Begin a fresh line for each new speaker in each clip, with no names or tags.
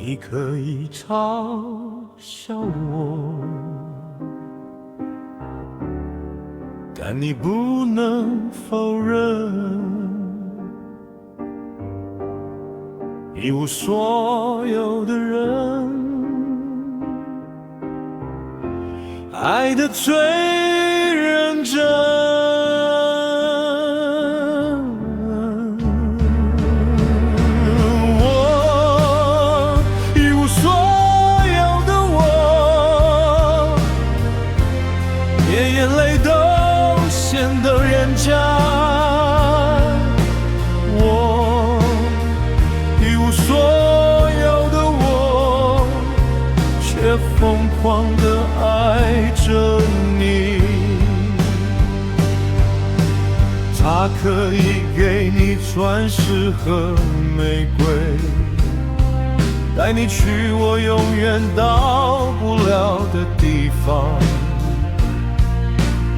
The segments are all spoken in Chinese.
你可以嘲笑我，但你不能否认，一无所有的人，爱得最认真。我一无所有的我，连眼泪都显得廉价。我一无所有的我，却疯狂地爱着你。它可以给你钻石和玫瑰，带你去我永远到不了的地方，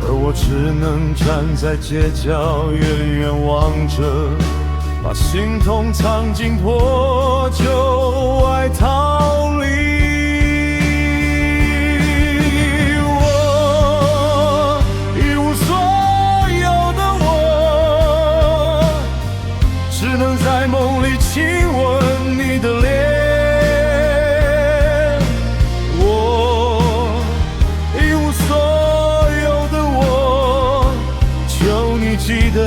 而我只能站在街角远远望着，把心痛藏进破旧外套里。我一无所有的我，只能在梦里亲吻你的脸。我一无所有的我，求你记得，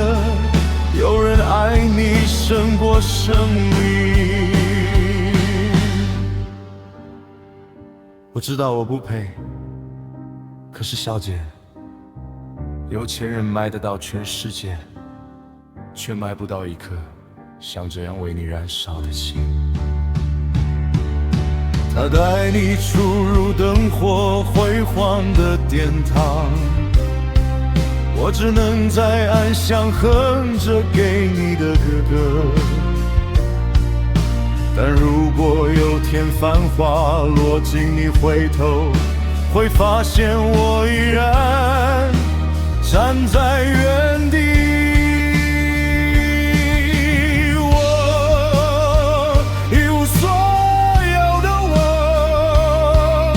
有人爱你胜过生命。我知道我不配，可是小姐，有钱人买得到全世界，却买不到一颗像这样为你燃烧的心。他带你出入灯火辉煌的殿堂，我只能在暗巷哼着给你的歌歌。但如果有天繁华落尽，你回头会发现我依然站在原地。我一无所有的我，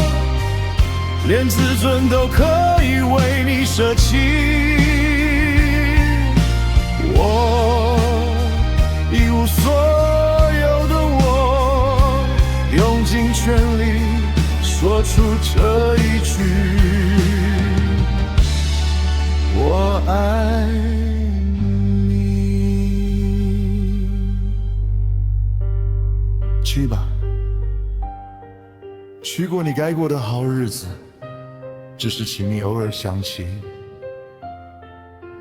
连自尊都可以为你舍弃。我一无所有的我，用尽全力说出这一句：我爱你。去吧，去过你该过的好日子，只是请你偶尔想起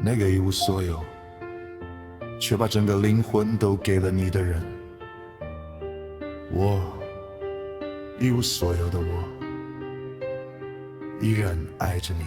那个一无所有，却把整个灵魂都给了你的人。我一无所有的我，依然爱着你。